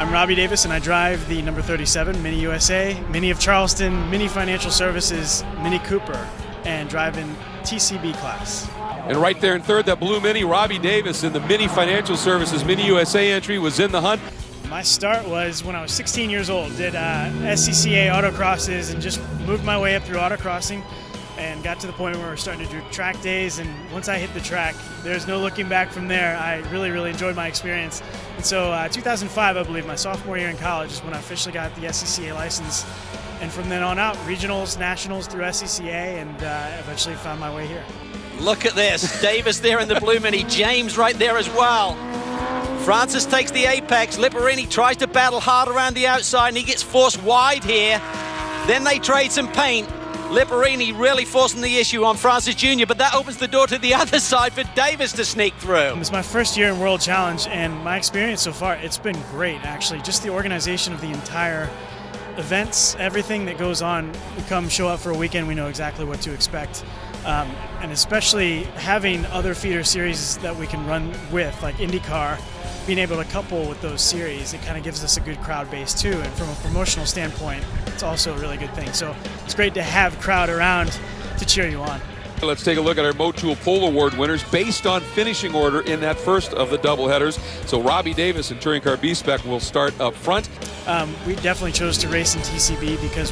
I'm Robbie Davis, and I drive the number 37 Mini USA, Mini of Charleston, Mini Financial Services, Mini Cooper, and drive in TCB class. And right there in third, that blue Mini, Robbie Davis in the Mini Financial Services Mini USA entry was in the hunt. My start was when I was 16 years old, did SCCA autocrosses and just moved my way up through autocrossing and got to the point where we're starting to do track days. And once I hit the track, there's no looking back from there. I really, really enjoyed my experience. And so 2005, I believe, my sophomore year in college is when I officially got the SCCA license. And from then on out, regionals, nationals through SCCA, and eventually found my way here. Look at this, Davis there in the blue Mini, James right there as well. Francis takes the apex, Lipperini tries to battle hard around the outside and he gets forced wide here. Then they trade some paint. Lipperini really forcing the issue on Francis Jr., but that opens the door to the other side for Davis to sneak through. It's my first year in World Challenge, and my experience so far, it's been great actually. Just the organization of the entire events, everything that goes on. We come show up for a weekend, we know exactly what to expect. And especially having other feeder series that we can run with, like IndyCar, being able to couple with those series, it kind of gives us a good crowd base too. And from a promotional standpoint, it's also a really good thing. So it's great to have crowd around to cheer you on. Let's take a look at our Motul Pole Award winners based on finishing order in that first of the doubleheaders. So Robbie Davis and Touring Car B-Spec will start up front. We definitely chose to race in TCB because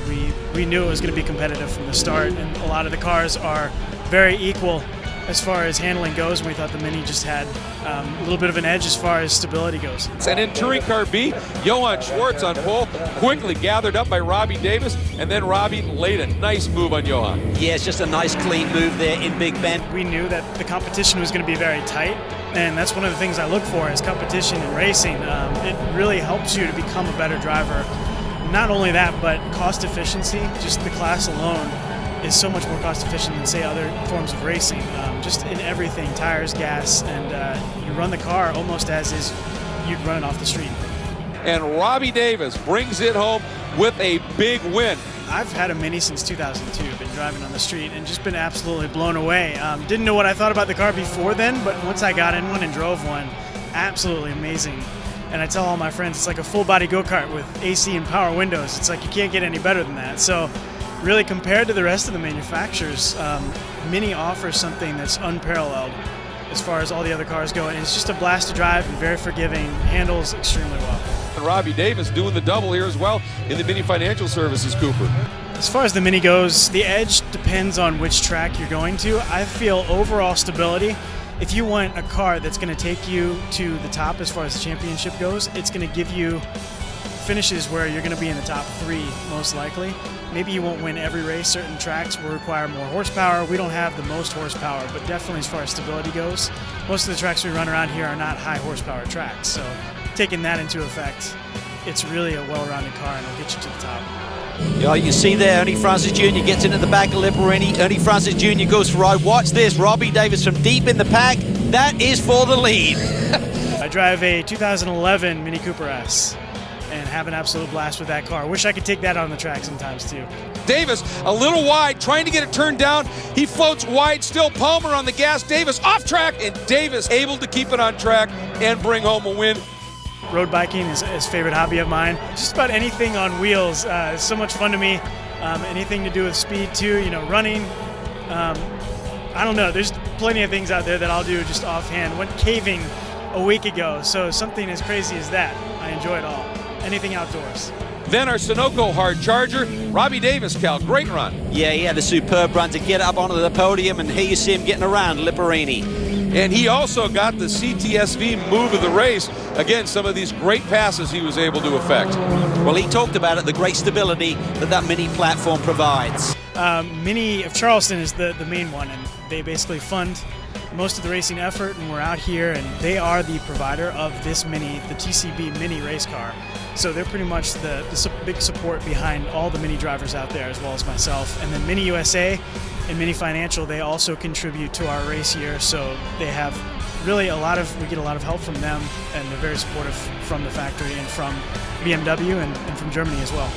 we knew it was going to be competitive from the start, and a lot of the cars are very equal as far as handling goes, and we thought the Mini just had a little bit of an edge as far as stability goes. And in Touring Car B, Johan Schwartz on pole, quickly gathered up by Robbie Davis, and then Robbie laid a nice move on Johan. Yeah, it's just a nice clean move there in Big Bend. We knew that the competition was going to be very tight, and that's one of the things I look for is competition in racing. It really helps you to become a better driver. Not only that, but cost efficiency, just the class alone is so much more cost efficient than, say, other forms of racing. Just in everything, tires, gas, and you run the car almost as is you'd run it off the street. And Robbie Davis brings it home with a big win. I've had a Mini since 2002, been driving on the street and just been absolutely blown away. Didn't know what I thought about the car before then, but once I got in one and drove one, absolutely amazing. And I tell all my friends, it's like a full-body go-kart with AC and power windows. It's like you can't get any better than that. So really, compared to the rest of the manufacturers, Mini offers something that's unparalleled as far as all the other cars go. And it's just a blast to drive and very forgiving, handles extremely well. And Robbie Davis doing the double here as well in the Mini Financial Services Cooper. As far as the Mini goes, the edge depends on which track you're going to. I feel overall stability. If you want a car that's going to take you to the top as far as the championship goes, it's going to give you finishes where you're going to be in the top 3 most likely. Maybe you won't win every race. Certain tracks will require more horsepower. We don't have the most horsepower, but definitely as far as stability goes, most of the tracks we run around here are not high horsepower tracks. So taking that into effect, it's really a well-rounded car and it'll get you to the top. Yeah, you see there, Ernie Francis Jr. gets into the back of Lipperini. Ernie Francis Jr. goes for a ride. Watch this, Robbie Davis from deep in the pack. That is for the lead. I drive a 2011 Mini Cooper S and have an absolute blast with that car. Wish I could take that on the track sometimes too. Davis a little wide, trying to get it turned down. He floats wide still. Palmer on the gas. Davis off track, and Davis able to keep it on track and bring home a win. Road biking is a favorite hobby of mine. Just about anything on wheels is so much fun to me. Anything to do with speed too, you know, running. I don't know, there's plenty of things out there that I'll do just offhand. Went caving a week ago, so something as crazy as that. I enjoy it all. Anything outdoors. Then our Sunoco hard charger, Robbie Davis, Cal, great run. Yeah, he had a superb run to get up onto the podium, and here you see him getting around Lipperini. And he also got the CTSV move of the race. Again, some of these great passes he was able to effect. Well, he talked about it, the great stability that Mini platform provides. Mini of Charleston is the main one, and they basically fund most of the racing effort, and we're out here, and they are the provider of this Mini, the TCB Mini race car. So they're pretty much the big support behind all the Mini drivers out there, as well as myself. And then Mini USA and Mini Financial, they also contribute to our race year, so they have really we get a lot of help from them, and they're very supportive from the factory and from BMW and from Germany as well.